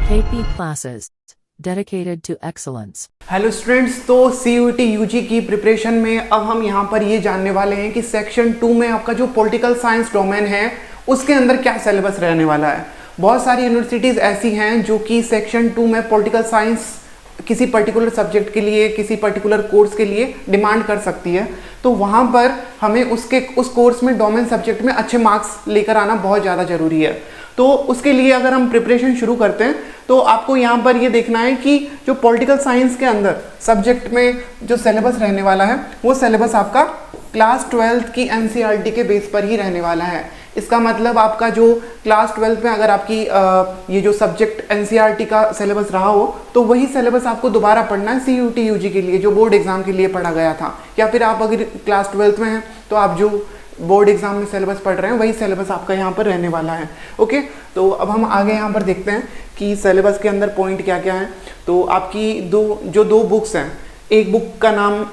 KP classes dedicated to excellence. Hello students, तो CUET UG की preparation में अब हम यहाँ पर ये जानने वाले हैं कि सेक्शन 2 में आपका जो पॉलिटिकल साइंस डोमेन है उसके अंदर क्या सिलेबस रहने वाला है। बहुत सारी यूनिवर्सिटीज़ ऐसी हैं जो कि सेक्शन 2 में पॉलिटिकल साइंस किसी पर्टिकुलर सब्जेक्ट के लिए, किसी पर्टिकुलर कोर्स के लिए डिमांड कर सकती है, तो वहाँ पर हमें उस कोर्स में डोमेन सब्जेक्ट में अच्छे मार्क्स लेकर आना बहुत ज़्यादा ज़रूरी है। तो उसके लिए अगर हम प्रिपरेशन शुरू करते हैं तो आपको यहाँ पर ये देखना है कि जो पॉलिटिकल साइंस के अंदर सब्जेक्ट में जो सिलेबस रहने वाला है वो सिलेबस आपका क्लास 12th की NCERT के बेस पर ही रहने वाला है। इसका मतलब आपका जो क्लास 12th में अगर आपकी ये जो सब्जेक्ट NCERT का सिलेबस रहा हो तो वही सिलेबस आपको दोबारा पढ़ना है CUET UG के लिए, जो बोर्ड एग्जाम के लिए पढ़ा गया था। या फिर आप अगर क्लास 12th में हैं तो आप जो बोर्ड एग्जाम में सिलेबस पढ़ रहे हैं वही सिलेबस आपका यहाँ पर रहने वाला है। ओके, तो अब हम आगे यहाँ पर देखते हैं कि सिलेबस के अंदर पॉइंट क्या क्या है। तो आपकी दो बुक्स हैं, एक बुक का नाम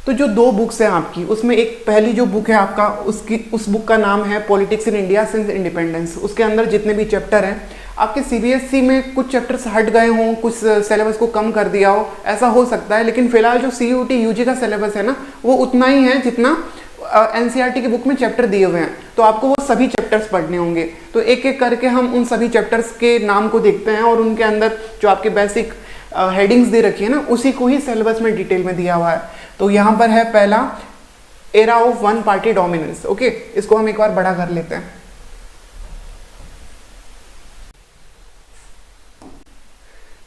तो जो दो बुक्स हैं आपकी, उसमें एक पहली जो बुक है आपका उस बुक का नाम है politics in India since independence. उसके अंदर जितने भी चैप्टर हैं आपके CBSE में कुछ चैप्टर्स हट गए हों, कुछ सिलेबस को कम कर दिया हो, ऐसा हो सकता है, लेकिन फिलहाल जो CUET UG का सिलेबस है ना वो उतना ही है जितना NCERT की बुक में चैप्टर दिए हुए हैं। तो आपको वो सभी चैप्टर्स पढ़ने होंगे। तो एक एक करके हम उन सभी चैप्टर्स के नाम को देखते हैं और उनके अंदर जो आपके बेसिक हेडिंग्स दे रखी है ना उसी को ही सिलेबस में डिटेल में दिया हुआ है। तो यहाँ पर है पहला, era of one party dominance. Okay, इसको हम एक बार बड़ा कर लेते हैं।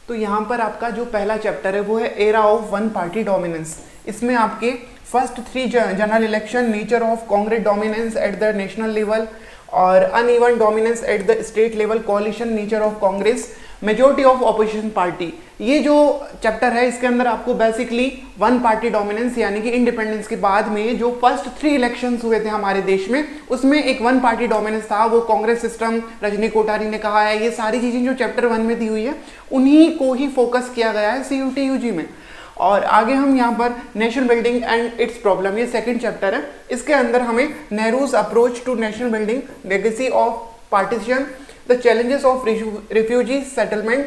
तो यहाँ पर आपका जो पहला चैप्टर है वो है era of one party dominance. इसमें आपके first 3 general election, nature of Congress dominance at the national level और uneven dominance at the state level, coalition nature of Congress, majority of opposition party, ये जो चैप्टर है इसके अंदर आपको बेसिकली वन पार्टी डोमिनेंस यानी कि इंडिपेंडेंस के बाद में जो फर्स्ट 3 इलेक्शंस हुए थे हमारे देश में उसमें एक वन पार्टी डोमिनेंस था, वो कांग्रेस सिस्टम रजनी कोठारी ने कहा है। ये सारी चीज़ें जो चैप्टर 1 में दी हुई है उन्हीं को ही फोकस किया गया है CUET UG में। और आगे हम यहाँ पर nation building and its problem, ये सेकंड चैप्टर है। इसके अंदर हमें Nehru's approach to nation building, legacy of partition, the challenges of refugee settlement,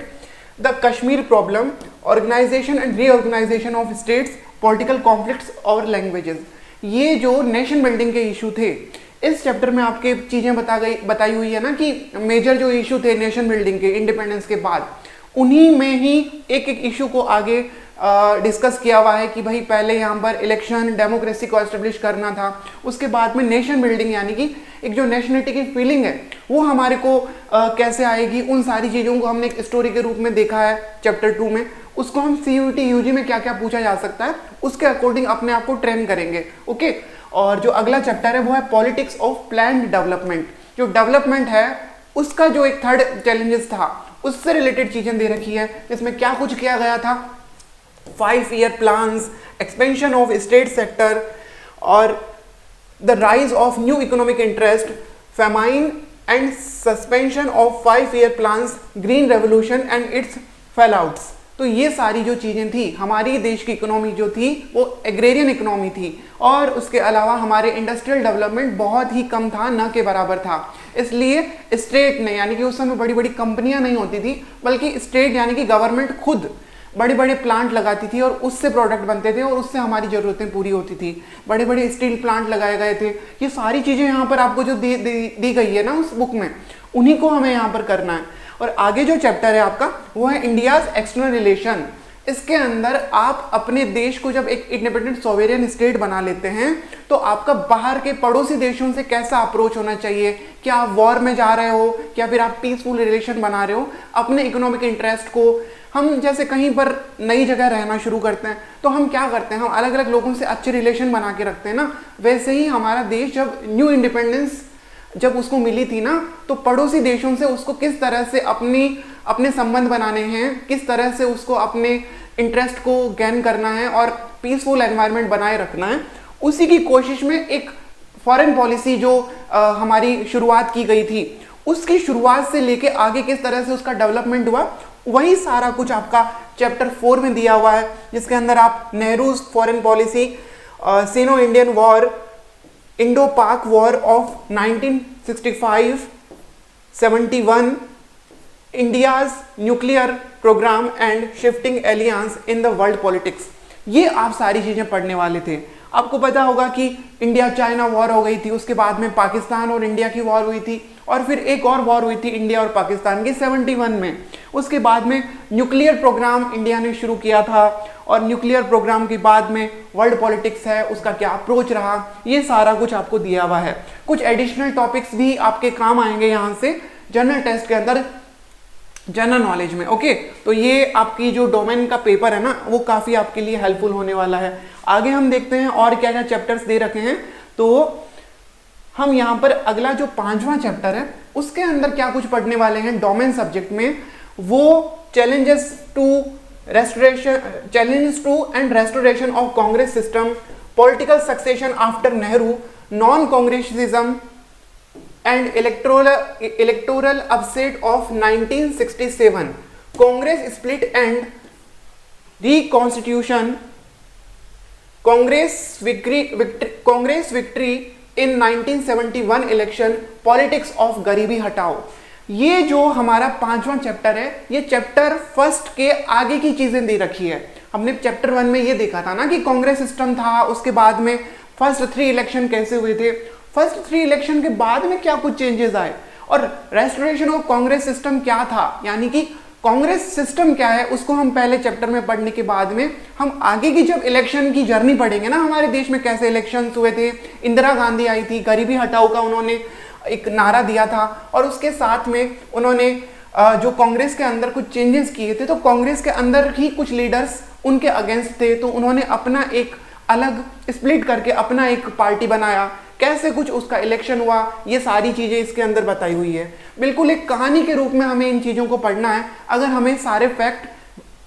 the Kashmir problem, organisation and reorganisation of states, political conflicts और लैंग्वेजेस, ये जो नेशन बिल्डिंग के issue थे इस चैप्टर में आपके चीज़ें बताई हुई है ना कि मेजर जो इशू थे नेशन बिल्डिंग के इंडिपेंडेंस के बाद, उन्हीं में ही एक एक इशू को आगे डिस्कस किया हुआ है कि भाई पहले यहाँ पर इलेक्शन डेमोक्रेसी को एस्टेब्लिश करना था, उसके बाद में नेशन बिल्डिंग यानी कि एक जो नेशनलिटी की फीलिंग है वो हमारे को कैसे आएगी, उन सारी चीज़ों को हमने एक स्टोरी के रूप में देखा है चैप्टर 2 में। उसको हम CUET UG में क्या क्या पूछा जा सकता है उसके अकॉर्डिंग अपने आप को ट्रेन करेंगे। ओके, और जो अगला चैप्टर है वो है पॉलिटिक्स ऑफ प्लान्ड डेवलपमेंट। जो डेवलपमेंट है उसका जो एक थर्ड चैलेंजेस था उससे रिलेटेड चीज़ें दे रखी है, इसमें क्या कुछ किया गया था, 5-year plans, expansion of state sector और the rise of new economic interest, famine and suspension of 5-year plans, green revolution and its fallouts। तो ये सारी जो चीज़ें थी, हमारी देश की इकोनॉमी जो थी वो एग्रेरियन इकोनॉमी थी और उसके अलावा हमारे इंडस्ट्रियल डेवलपमेंट बहुत ही कम था, न के बराबर था। इसलिए स्टेट ने, यानी कि उस समय बड़ी बड़ी कंपनियां नहीं होती थी बल्कि स्टेट यानी कि गवर्नमेंट खुद बड़े बड़े प्लांट लगाती थी और उससे प्रोडक्ट बनते थे और उससे हमारी ज़रूरतें पूरी होती थी। बड़े बड़े स्टील प्लांट लगाए गए थे। ये सारी चीज़ें यहाँ पर आपको जो दी गई है ना उस बुक में, उन्हीं को हमें यहाँ पर करना है। और आगे जो चैप्टर है आपका वो है इंडियाज़ एक्सटर्नल रिलेशन। इसके अंदर आप अपने देश को जब एक इंडिपेंडेंट सोवेरियन स्टेट बना लेते हैं तो आपका बाहर के पड़ोसी देशों से कैसा अप्रोच होना चाहिए, क्या आप वॉर में जा रहे हो या फिर आप पीसफुल रिलेशन बना रहे हो अपने इकोनॉमिक इंटरेस्ट को। हम जैसे कहीं पर नई जगह रहना शुरू करते हैं तो हम क्या करते हैं, हम अलग अलग लोगों से अच्छे रिलेशन बना के रखते हैं ना। वैसे ही हमारा देश जब न्यू इंडिपेंडेंस जब उसको मिली थी ना तो पड़ोसी देशों से उसको किस तरह से अपने संबंध बनाने हैं, किस तरह से उसको अपने इंटरेस्ट को गेन करना है और पीसफुल एनवायरनमेंट बनाए रखना है, उसी की कोशिश में एक फॉरेन पॉलिसी जो हमारी शुरुआत की गई थी उसकी शुरुआत से लेके आगे किस तरह से उसका डेवलपमेंट हुआ, वही सारा कुछ आपका चैप्टर 4 में दिया हुआ है, जिसके अंदर आप Nehru's foreign policy Sino Indian war, Indo Pak war of 1965-71, India's nuclear programme and shifting alliances in the world politics. ये आप सारी चीजें पढ़ने वाले थे। आपको पता होगा कि इंडिया चाइना वॉर हो गई थी, उसके बाद में पाकिस्तान और इंडिया की वॉर हुई थी, और फिर एक और वॉर हुई थी इंडिया और पाकिस्तान की 71 में। उसके बाद में न्यूक्लियर प्रोग्राम इंडिया ने शुरू किया था, और न्यूक्लियर प्रोग्राम के बाद में वर्ल्ड पॉलिटिक्स है, उसका क्या अप्रोच रहा, ये सारा कुछ आपको दिया हुआ है। कुछ एडिशनल टॉपिक्स भी आपके काम आएंगे यहाँ से जनरल टेस्ट के अंदर, जनरल नॉलेज में। ओके, तो ये आपकी जो डोमेन का पेपर है ना, वो काफ़ी आपके लिए हेल्पफुल होने वाला है। आगे हम देखते हैं और क्या क्या चैप्टर्स दे रखे हैं। तो हम यहाँ पर अगला जो 5वां चैप्टर है उसके अंदर क्या कुछ पढ़ने वाले हैं डोमेन सब्जेक्ट में, वो challenges to and restoration of Congress system, political succession after Nehru, non Congressism and electoral upset of 1967, Congress split and reconstitution, Congress victory in 1971 election, politics of गरीबी हटाओ। ये जो हमारा 5वां चैप्टर है, ये चैप्टर फर्स्ट के आगे की चीजें दे रखी है। हमने चैप्टर 1 में ये देखा था ना कि कांग्रेस सिस्टम था, उसके बाद में फर्स्ट 3 इलेक्शन कैसे हुए थे, फर्स्ट 3 इलेक्शन के बाद में क्या कुछ चेंजेस आए, और रेस्टोरेशन ऑफ कांग्रेस सिस्टम क्या था, यानी कि कांग्रेस सिस्टम क्या है, उसको हम पहले चैप्टर में पढ़ने के बाद में हम आगे की जब इलेक्शन की जर्नी पढ़ेंगे ना, हमारे देश में कैसे इलेक्शंस हुए थे। इंदिरा गांधी आई थी, गरीबी हटाओ का उन्होंने एक नारा दिया था, और उसके साथ में उन्होंने जो कांग्रेस के अंदर कुछ चेंजेस किए थे, तो कांग्रेस के अंदर ही कुछ लीडर्स उनके अगेंस्ट थे, तो उन्होंने अपना एक अलग स्प्लिट करके अपना एक पार्टी बनाया, कैसे कुछ उसका इलेक्शन हुआ, ये सारी चीजें इसके अंदर बताई हुई है। बिल्कुल एक कहानी के रूप में हमें इन चीजों को पढ़ना है। अगर हमें सारे फैक्ट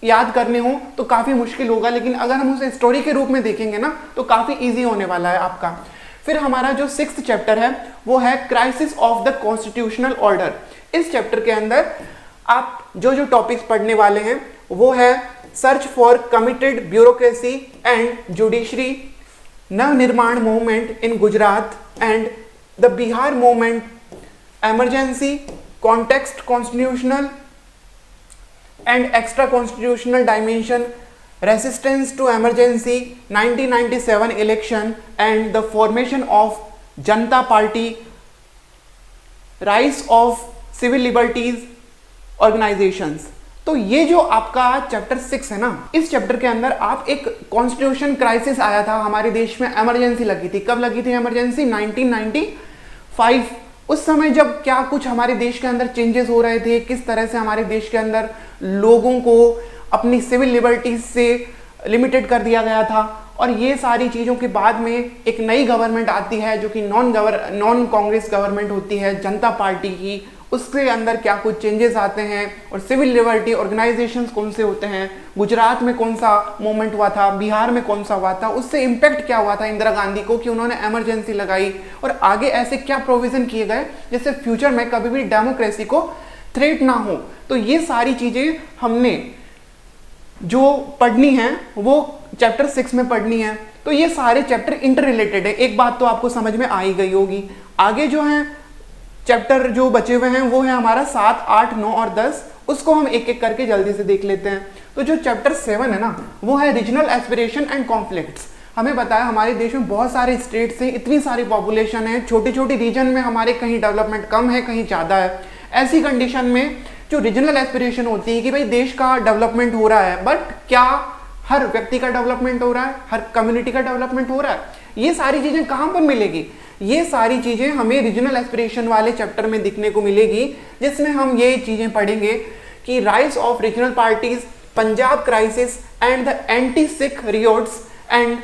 याद करने हो तो काफी मुश्किल होगा, लेकिन अगर हम उसे स्टोरी के रूप में देखेंगे ना तो काफी इजी होने वाला है आपका। फिर हमारा जो 6th चैप्टर है वो है crisis of the constitutional order. इस चैप्टर के अंदर आप जो जो टॉपिक्स पढ़ने वाले हैं वो है search for committed bureaucracy and judiciary, Navnirman movement in Gujarat and the Bihar movement, emergency, context constitutional and extra constitutional dimension, resistance to emergency, 1997 election and the formation of Janata Party, rise of civil liberties organizations। तो ये जो आपका chapter 6 है ना, इस chapter के अंदर आप एक कॉन्स्टिट्यूशन क्राइसिस आया था हमारे देश में, इमरजेंसी लगी थी। कब लगी थी इमरजेंसी? 1995। उस समय जब क्या कुछ हमारे देश के अंदर चेंजेस हो रहे थे, किस तरह से हमारे देश के अंदर लोगों को अपनी सिविल लिबर्टीज से लिमिटेड कर दिया गया था, और ये सारी चीज़ों के बाद में एक नई गवर्नमेंट आती है जो कि नॉन कांग्रेस गवर्नमेंट होती है जनता पार्टी की। उसके अंदर क्या कुछ चेंजेस आते हैं, और सिविल लिबर्टी ऑर्गेनाइजेशंस कौन से होते हैं, गुजरात में कौन सा मूवमेंट हुआ था, बिहार में कौन सा हुआ था, उससे इम्पैक्ट क्या हुआ था इंदिरा गांधी को कि उन्होंने इमरजेंसी लगाई, और आगे ऐसे क्या प्रोविजन किए गए जिससे फ्यूचर में कभी भी डेमोक्रेसी को थ्रेट ना हो। तो ये सारी चीज़ें हमने जो पढ़नी है वो चैप्टर 6 में पढ़नी है। तो ये सारे चैप्टर इंटर रिलेटेड है, एक बात तो आपको समझ में आ ही गई होगी। आगे जो है चैप्टर जो बचे हुए हैं वो है हमारा 7, 8, 9 और 10, उसको हम एक एक करके जल्दी से देख लेते हैं। तो जो चैप्टर 7 है ना, वो है रीजनल एस्पिरेशन एंड कॉन्फ्लिक्ट्स। हमें पता है हमारे देश में बहुत सारे स्टेट्स हैं, इतनी सारी पॉपुलेशन है, छोटी छोटी रीजन में हमारे कहीं डेवलपमेंट कम है, कहीं ज़्यादा है। ऐसी कंडीशन में जो रीजनल एस्पिरेशन होती है कि भाई देश का डेवलपमेंट हो रहा है, बट क्या हर व्यक्ति का डेवलपमेंट हो रहा है, हर कम्युनिटी का डेवलपमेंट हो रहा है, ये सारी चीज़ें कहाँ पर मिलेगी? ये सारी चीज़ें हमें रीजनल एस्पिरेशन वाले चैप्टर में दिखने को मिलेगी, जिसमें हम ये चीज़ें पढ़ेंगे कि rise of regional parties, Punjab crisis and the anti Sikh riots end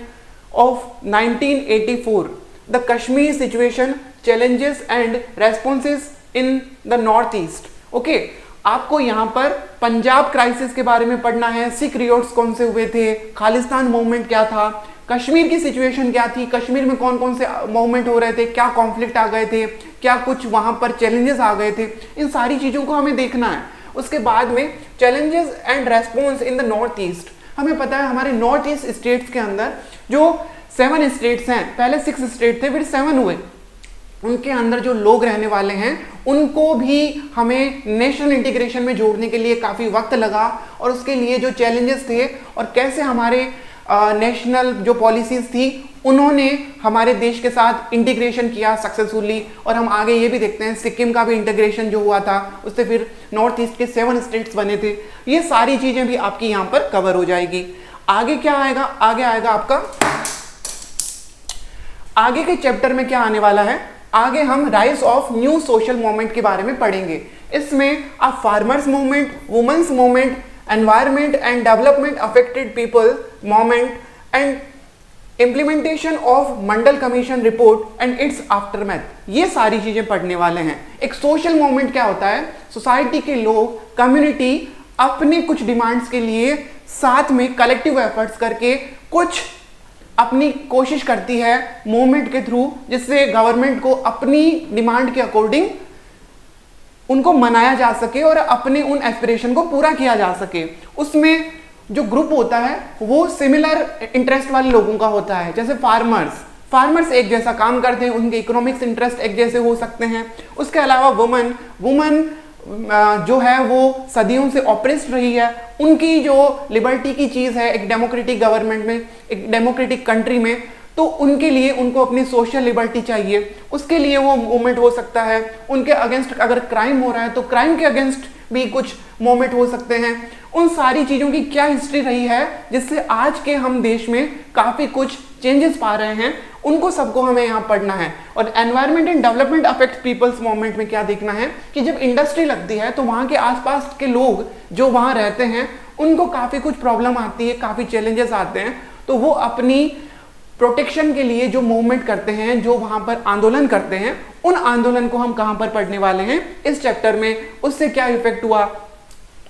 of 1984, the Kashmir situation, challenges and responses in the north east. Okay, आपको यहाँ पर पंजाब क्राइसिस के बारे में पढ़ना है, सिख रियोट्स कौन से हुए थे, खालिस्तान मूवमेंट क्या था, कश्मीर की सिचुएशन क्या थी, कश्मीर में कौन कौन से मूवमेंट हो रहे थे, क्या कॉन्फ्लिक्ट आ गए थे, क्या कुछ वहाँ पर चैलेंजेस आ गए थे, इन सारी चीज़ों को हमें देखना है। उसके बाद में challenges and response in the north east. हमें पता है हमारे नॉर्थ ईस्ट स्टेट्स के अंदर जो 7 स्टेट्स हैं, पहले 6 स्टेट थे, फिर 7 हुए, उनके अंदर जो लोग रहने वाले हैं उनको भी हमें नेशनल इंटीग्रेशन में जोड़ने के लिए काफ़ी वक्त लगा, और उसके लिए जो चैलेंजेस थे और कैसे हमारे नेशनल जो पॉलिसीज थी उन्होंने हमारे देश के साथ इंटीग्रेशन किया सक्सेसफुली। और हम आगे ये भी देखते हैं सिक्किम का भी इंटीग्रेशन जो हुआ था, उससे फिर नॉर्थ ईस्ट के 7 स्टेट्स बने थे। ये सारी चीज़ें भी आपकी यहाँ पर कवर हो जाएगी। आगे क्या आएगा, आगे आएगा आपका, आगे के चैप्टर में क्या आने वाला है, आगे हम rise of new social movement के बारे में पढ़ेंगे। इसमें आप farmers movement, women's movement, environment and development affected people movement and implementation of Mandal commission report and its aftermath, ये सारी चीजें पढ़ने वाले हैं। एक सोशल मूवमेंट क्या होता है, सोसाइटी के लोग, कम्युनिटी अपने कुछ डिमांड्स के लिए साथ में कलेक्टिव एफर्ट्स करके कुछ अपनी कोशिश करती है मूवमेंट के थ्रू, जिससे गवर्नमेंट को अपनी डिमांड के अकॉर्डिंग उनको मनाया जा सके और अपने उन एस्पिरेशन को पूरा किया जा सके। उसमें जो ग्रुप होता है वो सिमिलर इंटरेस्ट वाले लोगों का होता है, जैसे फार्मर्स एक जैसा काम करते हैं, उनके इकोनॉमिक्स इंटरेस्ट एक जैसे हो सकते हैं। उसके अलावा वुमन जो है वो सदियों से ऑप्रेस्ड रही है, उनकी जो लिबर्टी की चीज़ है एक डेमोक्रेटिक गवर्नमेंट में, एक डेमोक्रेटिक कंट्री में, तो उनके लिए उनको अपनी सोशल लिबर्टी चाहिए, उसके लिए वो मूवमेंट हो सकता है। उनके अगेंस्ट अगर क्राइम हो रहा है तो क्राइम के अगेंस्ट भी कुछ मूवमेंट हो सकते हैं। उन सारी चीज़ों की क्या हिस्ट्री रही है जिससे आज के हम देश में काफ़ी कुछ चेंजेस पा रहे हैं, उनको सबको हमें यहाँ पढ़ना है। और environment and development affect people's movement में क्या देखना है कि जब इंडस्ट्री लगती है तो वहाँ के आसपास के लोग जो वहाँ रहते हैं उनको काफ़ी कुछ प्रॉब्लम आती है, काफ़ी चैलेंजेस आते हैं, तो वो अपनी प्रोटेक्शन के लिए जो मूवमेंट करते हैं, जो वहाँ पर आंदोलन करते हैं, उन आंदोलन को हम कहाँ पर पढ़ने वाले हैं इस चैप्टर में, उससे क्या इफेक्ट हुआ।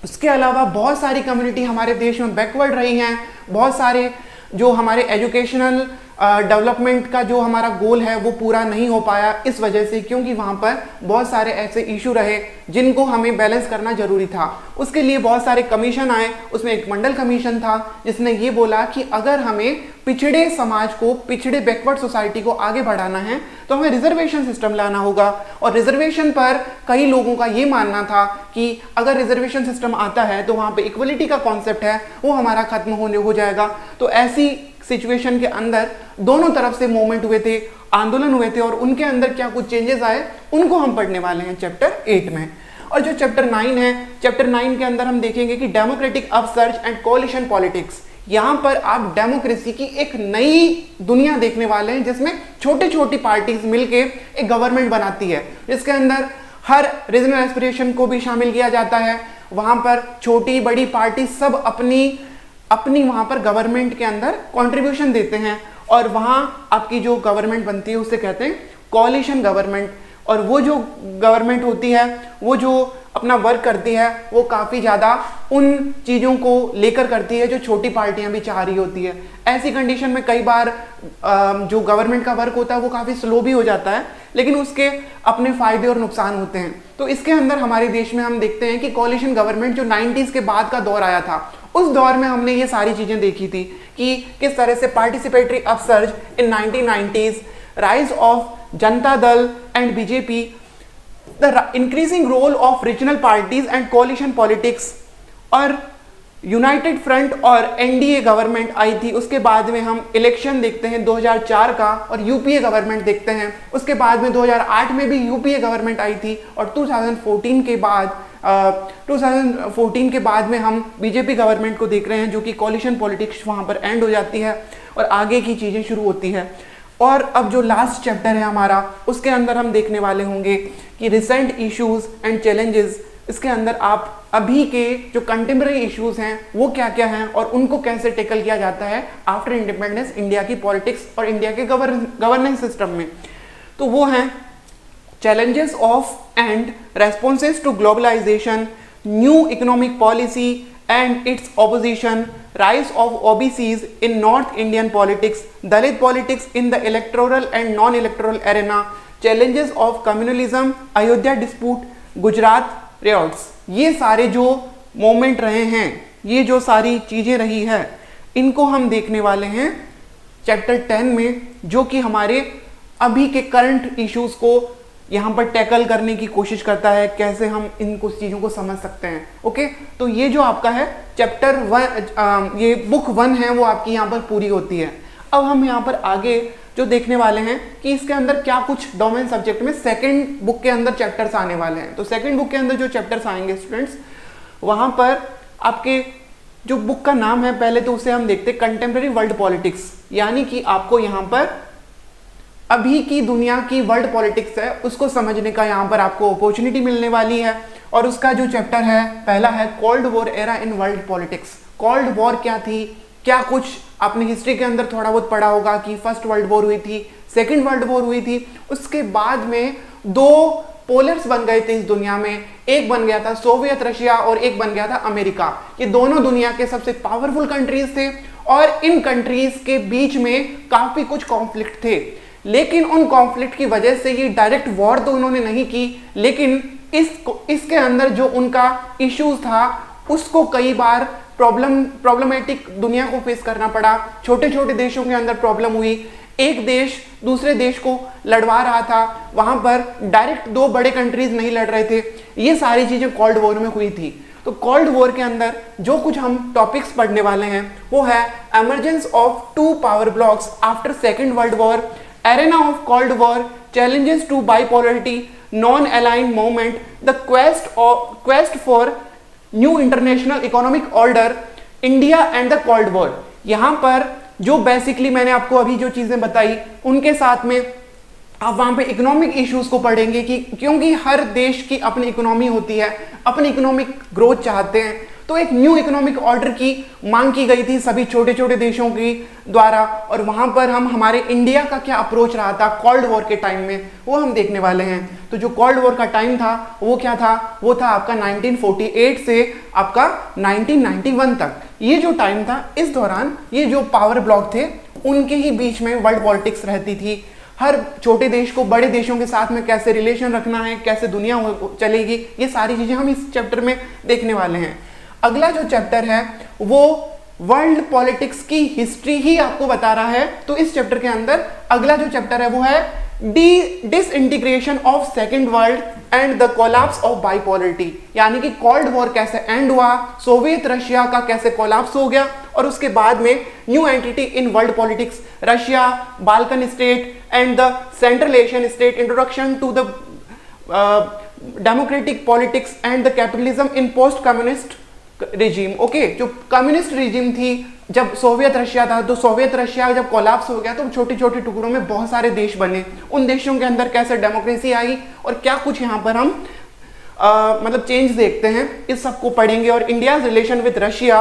उसके अलावा बहुत सारी कम्युनिटी हमारे देश में बैकवर्ड रही हैं, बहुत सारे जो हमारे एजुकेशनल डेवलपमेंट का जो हमारा गोल है वो पूरा नहीं हो पाया इस वजह से, क्योंकि वहाँ पर बहुत सारे ऐसे इशू रहे जिनको हमें बैलेंस करना जरूरी था। उसके लिए बहुत सारे कमीशन आए, उसमें एक मंडल कमीशन था जिसने ये बोला कि अगर हमें पिछड़े समाज को, पिछड़े बैकवर्ड सोसाइटी को आगे बढ़ाना है तो हमें रिजर्वेशन सिस्टम लाना होगा। और रिजर्वेशन पर कई लोगों का ये मानना था कि अगर रिजर्वेशन सिस्टम आता है तो वहाँ पे इक्वलिटी का कॉन्सेप्ट है वो हमारा खत्म होने हो जाएगा। तो ऐसी सिचुएशन के अंदर दोनों तरफ से मूवमेंट हुए थे, आंदोलन हुए थे, और उनके अंदर क्या कुछ चेंजेस आए उनको हम पढ़ने वाले हैं चैप्टर 8 में। और जो चैप्टर 9 है, चैप्टर 9 के अंदर हम देखेंगे कि democratic upsurge and coalition politics. यहाँ पर आप डेमोक्रेसी की एक नई दुनिया देखने वाले हैं जिसमें छोटी छोटी पार्टीज मिलके एक गवर्नमेंट बनाती है, जिसके अंदर हर रीजनल एस्पिरेशन को भी शामिल किया जाता है। वहाँ पर छोटी बड़ी पार्टी सब अपनी वहाँ पर गवर्नमेंट के अंदर कंट्रीब्यूशन देते हैं, और वहाँ आपकी जो गवर्नमेंट बनती है उसे कहते हैं कोalition गवर्नमेंट। और वो जो गवर्नमेंट होती है वो जो अपना वर्क करती है वो काफ़ी ज़्यादा उन चीज़ों को लेकर करती है जो छोटी पार्टियां भी चाह रही होती है। ऐसी कंडीशन में कई बार जो गवर्नमेंट का वर्क होता है वो काफ़ी स्लो भी हो जाता है, लेकिन उसके अपने फ़ायदे और नुकसान होते हैं। तो इसके अंदर हमारे देश में हम देखते हैं कि कोalition गवर्नमेंट जो 90s के बाद का दौर आया था, उस दौर में हमने ये सारी चीज़ें देखी थी कि किस तरह से participatory upsurge in 1990s, rise of Janata Dal and BJP, the increasing role of regional parties and coalition politics, और यूनाइटेड फ्रंट और एनडीए गवर्नमेंट आई थी। उसके बाद में हम इलेक्शन देखते हैं 2004 का और यूपीए गवर्नमेंट देखते हैं। उसके बाद में 2008 में भी यूपीए गवर्नमेंट आई थी, और 2014 के बाद में हम बीजेपी गवर्नमेंट को देख रहे हैं, जो कि कोalition पॉलिटिक्स वहाँ पर एंड हो जाती है और आगे की चीज़ें शुरू होती है। और अब जो लास्ट चैप्टर है हमारा, उसके अंदर हम देखने वाले होंगे कि रिसेंट इश्यूज एंड चैलेंजेस। इसके अंदर आप अभी के जो कंटेम्प्रेरी इश्यूज हैं वो क्या क्या हैं और उनको कैसे टेकल किया जाता है आफ्टर इंडिपेंडेंस इंडिया की पॉलिटिक्स और इंडिया के गवर्नेंस सिस्टम में। तो वो हैं challenges of and responses to globalization, new economic policy and its opposition, rise of OBCs in North Indian politics, Dalit politics in the electoral and non-electoral arena, challenges of communalism, Ayodhya dispute, Gujarat riots। ये सारे जो moment रहे हैं, ये जो सारी चीज़ें रही है, इनको हम देखने वाले हैं चैप्टर 10 में, जो कि हमारे अभी के करंट इश्यूज को यहाँ पर टैकल करने की कोशिश करता है, कैसे हम इन कुछ चीज़ों को समझ सकते हैं। ओके, तो ये जो आपका है चैप्टर 1, ये बुक 1 है, वो आपकी यहाँ पर पूरी होती है। अब हम यहाँ पर आगे जो देखने वाले हैं कि इसके अंदर क्या कुछ डोमेन सब्जेक्ट में सेकंड बुक के अंदर चैप्टर्स आने वाले हैं। तो सेकंड बुक के अंदर जो चैप्टर्स आएंगे स्टूडेंट्स, वहाँ पर आपके जो बुक का नाम है, पहले तो उसे हम देखते हैं कंटेम्प्रेरी वर्ल्ड पॉलिटिक्स, यानी कि आपको यहाँ पर अभी की दुनिया की वर्ल्ड पॉलिटिक्स है उसको समझने का यहाँ पर आपको अपॉर्चुनिटी मिलने वाली है। और उसका जो चैप्टर है पहला है cold war era in world politics. Cold war क्या थी, क्या कुछ आपने हिस्ट्री के अंदर थोड़ा बहुत पढ़ा होगा कि फर्स्ट वर्ल्ड वॉर हुई थी, सेकेंड वर्ल्ड वॉर हुई थी, उसके बाद में दो पोलर्स बन गए थे इस दुनिया में, एक बन गया था सोवियत रशिया और एक बन गया था अमेरिका। ये दोनों दुनिया के सबसे पावरफुल कंट्रीज थे और इन कंट्रीज के बीच में काफी कुछ कॉन्फ्लिक्ट थे, लेकिन उन कॉन्फ्लिक्ट की वजह से ये डायरेक्ट वॉर तो उन्होंने नहीं की, लेकिन इसके अंदर जो उनका इश्यूज था उसको कई बार प्रॉब्लमेटिक दुनिया को फेस करना पड़ा। छोटे छोटे देशों के अंदर प्रॉब्लम हुई, एक देश दूसरे देश को लड़वा रहा था, वहां पर डायरेक्ट दो बड़े कंट्रीज नहीं लड़ रहे थे। ये सारी चीजें कोल्ड वॉर में हुई थी। तो कोल्ड वॉर के अंदर जो कुछ हम टॉपिक्स पढ़ने वाले हैं वो है emergence of two power blocs after second world war, arena of cold war, challenges to bipolarity, non aligned movement, the quest for new international economic order, India and the cold war. यहां पर जो basically मैंने आपको अभी जो चीजें बताई उनके साथ में आप वहां पे इकोनॉमिक इश्यूज को पढ़ेंगे कि क्योंकि हर देश की अपनी इकोनॉमी होती है, अपनी इकोनॉमिक ग्रोथ चाहते हैं, तो एक न्यू इकोनॉमिक ऑर्डर की मांग की गई थी सभी छोटे छोटे देशों की द्वारा। और वहां पर हम हमारे इंडिया का क्या अप्रोच रहा था कोल्ड वॉर के टाइम में वो हम देखने वाले हैं। तो जो कोल्ड वॉर का टाइम था वो क्या था, वो था आपका 1948 से आपका 1991 तक। ये जो टाइम था इस दौरान ये जो पावर ब्लॉक थे उनके ही बीच में वर्ल्ड पॉलिटिक्स रहती थी। हर छोटे देश को बड़े देशों के साथ में कैसे रिलेशन रखना है, कैसे दुनिया चलेगी, ये सारी चीजें हम इस चैप्टर में देखने वाले हैं। अगला जो चैप्टर है वो वर्ल्ड पॉलिटिक्स की हिस्ट्री ही आपको बता रहा है। तो इस चैप्टर के अंदर अगला जो चैप्टर है वो है disintegration of second world and the collapse of bipolarity, यानी कि कोल्ड वॉर कैसे एंड हुआ, सोवियत रशिया का कैसे कोलैप्स हो गया और उसके बाद में new entity in world politics, Russia, Balkan state and the central Asian state, introduction to the democratic politics and the capitalism in post communist regime. Okay, जो कम्युनिस्ट रिजीम थी जब सोवियत रशिया था, तो सोवियत रशिया जब collapse हो गया तो छोटे छोटे टुकड़ों में बहुत सारे देश बने, उन देशों के अंदर कैसे डेमोक्रेसी आई और क्या कुछ यहाँ पर हम मतलब चेंज देखते हैं, इस सब को पढ़ेंगे। और India relation with Russia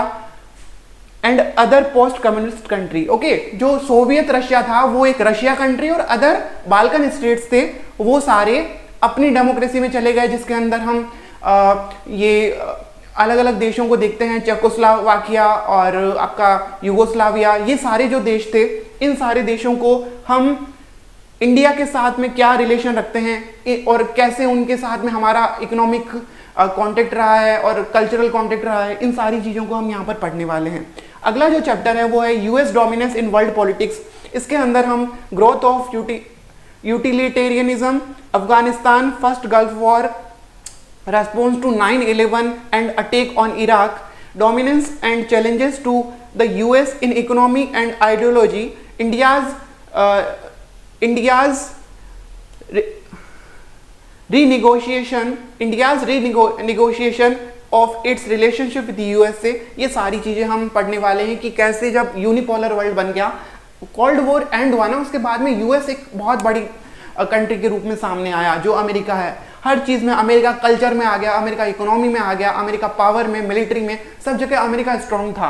and other post communist country. Okay, जो सोवियत रशिया था वो एक रशिया कंट्री और अदर बाल्कन स्टेट्स थे वो सारे अपनी डेमोक्रेसी में चले गए, जिसके अंदर हम ये अलग अलग देशों को देखते हैं, चेकोस्लोवाकिया और आपका युगोस्लाविया, ये सारे जो देश थे इन सारे देशों को हम इंडिया के साथ में क्या रिलेशन रखते हैं और कैसे उनके साथ में हमारा इकोनॉमिक कॉन्टेक्ट रहा है और कल्चरल कॉन्टेक्ट रहा है, इन सारी चीज़ों को हम यहाँ पर पढ़ने वाले हैं। अगला जो चैप्टर है वो है यूएस डोमिनेंस इन वर्ल्ड पॉलिटिक्स। इसके अंदर हम growth of utilitarianism, Afghanistan, first gulf war, response to 9/11 and attack on Iraq, dominance and challenges to the US in economy and ideology, India's renegotiation of its relationship with the USA। ये सारी चीजें हम पढ़ने वाले हैं कि कैसे जब यूनिपोलर वर्ल्ड बन गया, कोल्ड वॉर एंड हुआ ना, उसके बाद में यूएस एक बहुत बड़ी कंट्री के रूप में सामने आया जो अमेरिका है। हर चीज में अमेरिका कल्चर में आ गया, अमेरिका इकोनॉमी में आ गया, अमेरिका पावर में, मिलिट्री में, सब जगह अमेरिका स्ट्रांग था।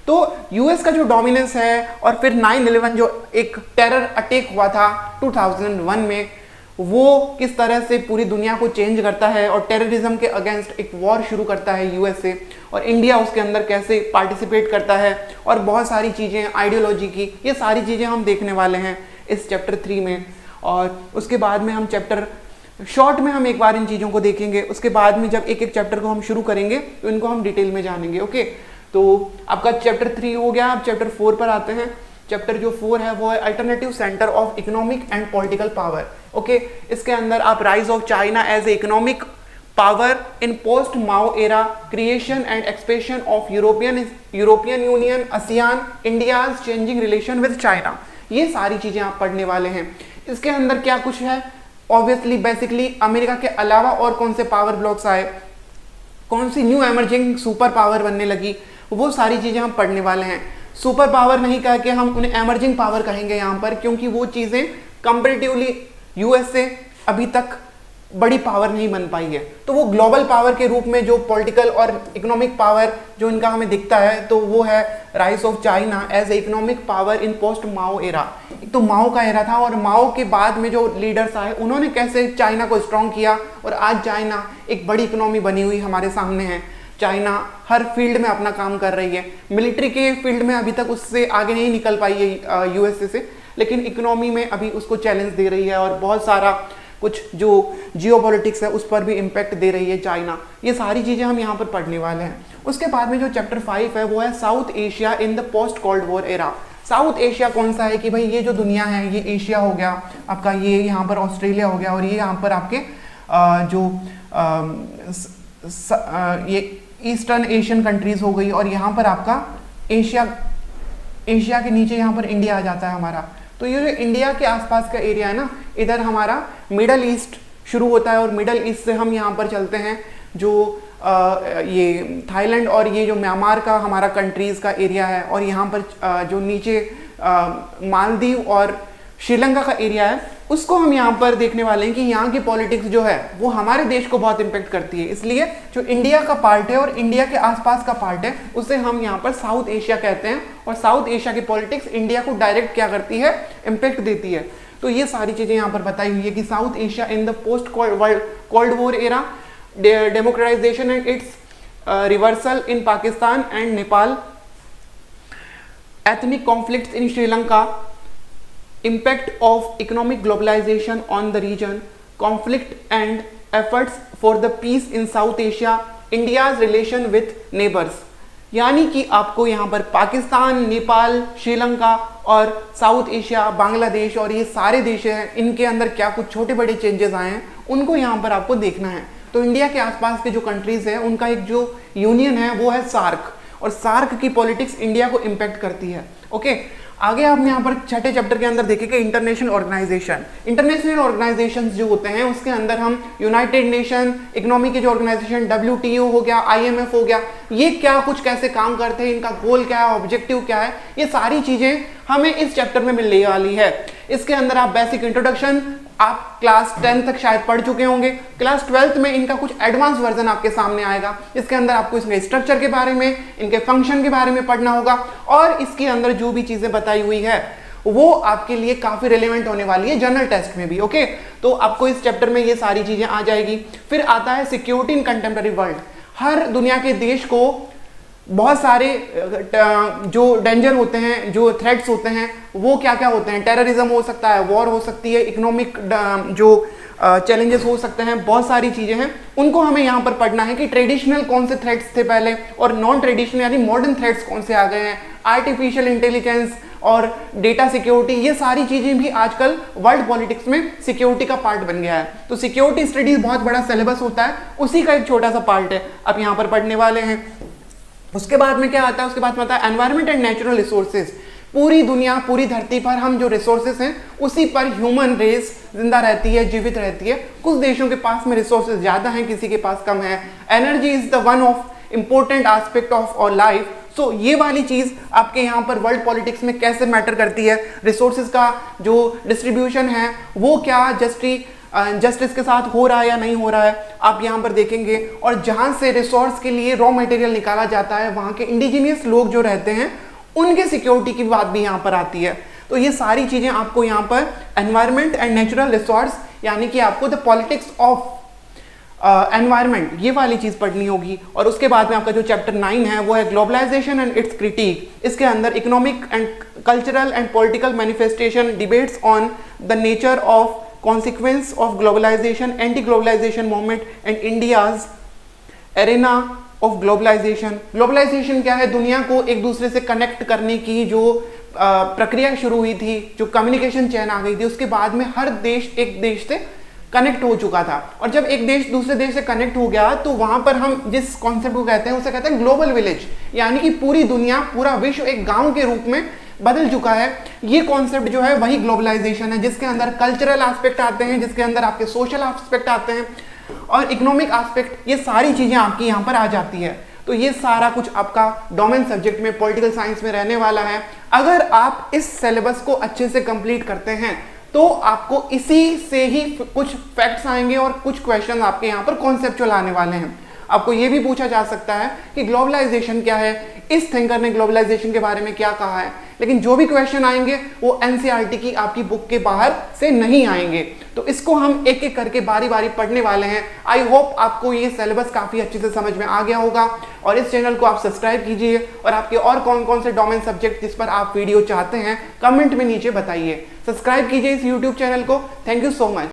तो यूएस का जो डोमिनेंस है और फिर 9/11 जो एक टेरर अटैक हुआ था 2001 में, वो किस तरह से पूरी दुनिया को चेंज करता है और टेररिज्म के अगेंस्ट एक वॉर शुरू करता है यूएसए, और इंडिया उसके अंदर कैसे पार्टिसिपेट करता है और बहुत सारी चीज़ें आइडियोलॉजी की, ये सारी चीज़ें हम देखने वाले हैं इस चैप्टर 3 में। और उसके बाद में हम चैप्टर शॉर्ट में हम एक बार इन चीज़ों को देखेंगे, उसके बाद में जब एक एक चैप्टर को हम शुरू करेंगे तो इनको हम डिटेल में जानेंगे। ओके, तो आपका चैप्टर 3 हो गया, अब चैप्टर 4 पर आते हैं। चैप्टर जो 4 है वो है alternative centre of economic and political power. Okay, इसके अंदर आप rise of China as a economic power in post Mao era, creation and expansion of European Union, ASEAN, India's changing relation with China, ये सारी चीजें आप पढ़ने वाले हैं। इसके अंदर क्या कुछ है, ऑब्वियसली बेसिकली अमेरिका के अलावा और कौन से पावर ब्लॉक्स आए, कौन सी न्यू एमर्जिंग सुपर पावर बनने लगी, वो सारी चीजें हम पढ़ने वाले हैं। सुपर पावर नहीं कह के हम उन्हें एमर्जिंग पावर कहेंगे यहाँ पर, क्योंकि वो चीजें कंपेरेटिवली यूएस से अभी तक बड़ी पावर नहीं बन पाई है। तो वो ग्लोबल पावर के रूप में जो पॉलिटिकल और इकोनॉमिक पावर जो इनका हमें दिखता है, तो वो है rise of China as a economic power in post Mao era. तो माओ का एरा था, और माओ के बाद में जो लीडर्स आए उन्होंने कैसे चाइना को स्ट्रॉन्ग किया, और आज चाइना एक बड़ी इकोनॉमी बनी हुई हमारे सामने है। चाइना हर फील्ड में अपना काम कर रही है। मिलिट्री के फील्ड में अभी तक उससे आगे नहीं निकल पाई है यूएसए से, लेकिन इकोनॉमी में अभी उसको चैलेंज दे रही है, और बहुत सारा कुछ जो जियोपॉलिटिक्स है उस पर भी इम्पैक्ट दे रही है चाइना। ये सारी चीज़ें हम यहाँ पर पढ़ने वाले हैं। उसके बाद में जो चैप्टर 5 है वो है south Asia in the post cold war era. South Asia कौन सा है कि भाई ये जो दुनिया है, ये एशिया हो गया आपका, ये यहाँ पर ऑस्ट्रेलिया हो गया, और ये यहाँ पर आपके ये ईस्टर्न एशियन कंट्रीज हो गई, और यहाँ पर आपका एशिया के नीचे यहाँ पर इंडिया आ जाता है हमारा। तो ये जो इंडिया के आसपास का एरिया है ना, इधर हमारा मिडल ईस्ट शुरू होता है, और मिडल ईस्ट से हम यहाँ पर चलते हैं जो ये थाईलैंड और ये जो म्यांमार का हमारा कंट्रीज का एरिया है, और यहाँ पर जो नीचे मालदीव और श्रीलंका का एरिया है, उसको हम यहाँ पर देखने वाले हैं कि यहाँ की पॉलिटिक्स जो है वो हमारे देश को बहुत इम्पेक्ट करती है। इसलिए जो इंडिया का पार्ट है और इंडिया के आसपास का पार्ट है उसे हम यहाँ पर साउथ एशिया कहते हैं, और साउथ एशिया की पॉलिटिक्स इंडिया को डायरेक्ट क्या करती है, इम्पेक्ट देती है। तो ये सारी चीजें यहाँ पर बताई हुई है कि south Asia in the post cold war era, democratisation and it's reversal in Pakistan and Nepal, ethnic conflicts in Sri Lanka, impact of economic globalization on the region, conflict and efforts for the peace in South Asia, India's relation with neighbors। यानी कि आपको यहाँ पर पाकिस्तान, नेपाल, श्रीलंका और south Asia, Bangladesh और ये सारे देश हैं, इनके अंदर क्या कुछ छोटे बड़े चेंजेस आए हैं उनको यहाँ पर आपको देखना है। तो इंडिया के आसपास के जो कंट्रीज हैं उनका एक जो यूनियन है वो है सार्क, और सार्क की पॉलिटिक्स इंडिया को इम्पैक्ट करती है। ओके, आगे आप यहाँ पर छठे चैप्टर के अंदर देखेंगे इंटरनेशनल ऑर्गेनाइजेशन। इंटरनेशनल ऑर्गेनाइजेशन जो होते हैं उसके अंदर हम यूनाइटेड नेशन, इकोनॉमी के जो ऑर्गेनाइजेशन WTO हो गया, IMF हो गया, ये क्या कुछ कैसे काम करते हैं, इनका गोल क्या है, ऑब्जेक्टिव क्या है, ये सारी चीजें हमें इस चैप्टर में मिलने वाली है। इसके अंदर आप बेसिक इंट्रोडक्शन आप क्लास 10 तक शायद पढ़ चुके होंगे, क्लास 12th में इनका कुछ एडवांस वर्जन आपके सामने आएगा। इसके अंदर आपको इसके स्ट्रक्चर के बारे में, इनके फंक्शन के बारे में पढ़ना होगा, और इसके अंदर जो भी चीजें बताई हुई है वो आपके लिए काफी रिलेवेंट होने वाली है जनरल टेस्ट में भी। ओके, तो आपको इस चैप्टर में ये सारी चीजें आ जाएगी। फिर आता है सिक्योरिटी इन कंटेम्पररी वर्ल्ड। हर दुनिया के देश को बहुत सारे जो डेंजर होते हैं, जो थ्रेट्स होते हैं, वो क्या क्या होते हैं, टेररिज्म हो सकता है, वॉर हो सकती है, इकोनॉमिक जो चैलेंजेस हो सकते हैं, बहुत सारी चीजें हैं, उनको हमें यहाँ पर पढ़ना है कि ट्रेडिशनल कौन से थ्रेट्स थे पहले और नॉन ट्रेडिशनल यानी मॉडर्न थ्रेट्स कौन से आ गए हैं, आर्टिफिशियल इंटेलिजेंस और डेटा सिक्योरिटी, ये सारी चीजें भी आजकल वर्ल्ड पॉलिटिक्स में सिक्योरिटी का पार्ट बन गया है। तो सिक्योरिटी स्टडीज बहुत बड़ा सिलेबस होता है, उसी का एक छोटा सा पार्ट है, आप यहाँ पर पढ़ने वाले हैं। उसके बाद में क्या आता है, उसके बाद में आता है एनवायरमेंट एंड नेचुरल रिसोर्सेज। पूरी दुनिया, पूरी धरती पर हम जो रिसोर्सेज हैं उसी पर ह्यूमन रेस जिंदा रहती है, जीवित रहती है। कुछ देशों के पास में रिसोर्सेज ज्यादा हैं, किसी के पास कम है। Energy is the one of important aspect of our life. So ये वाली चीज आपके यहाँ पर वर्ल्ड पॉलिटिक्स में कैसे मैटर करती है, रिसोर्सेज का जो डिस्ट्रीब्यूशन है वो क्या जस्टिस के साथ हो रहा है या नहीं हो रहा है, आप यहाँ पर देखेंगे। और जहाँ से रिसोर्स के लिए रॉ मटेरियल निकाला जाता है, वहाँ के इंडिजिनियस लोग जो रहते हैं उनके सिक्योरिटी की बात भी यहाँ पर आती है। तो ये सारी चीजें आपको यहाँ पर एनवायरमेंट एंड नेचुरल रिसोर्स यानी कि आपको द पॉलिटिक्स ऑफ एनवायरमेंट, ये वाली चीज पढ़नी होगी। और उसके बाद में आपका जो चैप्टर 9 है वो है ग्लोबलाइजेशन एंड इट्स क्रिटिक। इसके अंदर economic and cultural and political manifestation, debates on the nature of consequence of globalization, anti-globalization movement and India's arena of globalization। Globalisation क्या है, दुनिया को एक दूसरे से कनेक्ट करने की जो प्रक्रिया शुरू हुई थी, जो कम्युनिकेशन चेन आ गई थी, उसके बाद में हर देश एक देश से कनेक्ट हो चुका था। और जब एक देश दूसरे देश से कनेक्ट हो गया तो वहां पर हम जिस कॉन्सेप्ट को कहते हैं उसे कहते हैं ग्लोबल विलेज, यानी कि पूरी दुनिया, पूरा विश्व एक गांव के रूप में बदल चुका है। ये कॉन्सेप्ट जो है वही ग्लोबलाइजेशन है, जिसके अंदर कल्चरल एस्पेक्ट आते हैं, जिसके अंदर आपके सोशल एस्पेक्ट आते हैं और इकोनॉमिक एस्पेक्ट, ये सारी चीजें आपकी यहाँ पर आ जाती है। तो ये सारा कुछ आपका डोमेन सब्जेक्ट में, पॉलिटिकल साइंस में रहने वाला है। अगर आप इस सिलेबस को अच्छे से कंप्लीट करते हैं तो आपको इसी से ही कुछ फैक्ट्स आएंगे और कुछ क्वेश्चन आपके यहाँ पर कॉन्सेप्चुअल आने वाले हैं। आपको ये भी पूछा जा सकता है कि ग्लोबलाइजेशन क्या है, इस थिंकर ने ग्लोबलाइजेशन के बारे में क्या कहा है, लेकिन जो भी क्वेश्चन आएंगे वो एनसीईआरटी की आपकी बुक के बाहर से नहीं आएंगे। तो इसको हम एक एक करके बारी बारी पढ़ने वाले हैं। आई होप आपको ये सिलेबस काफी अच्छे से समझ में आ गया होगा और इस चैनल को आप सब्सक्राइब कीजिए और आपके और कौन कौन से डोमेन सब्जेक्ट जिस पर आप वीडियो चाहते हैं कमेंट में नीचे बताइए। सब्सक्राइब कीजिए इस यूट्यूब चैनल को। Thank you so much.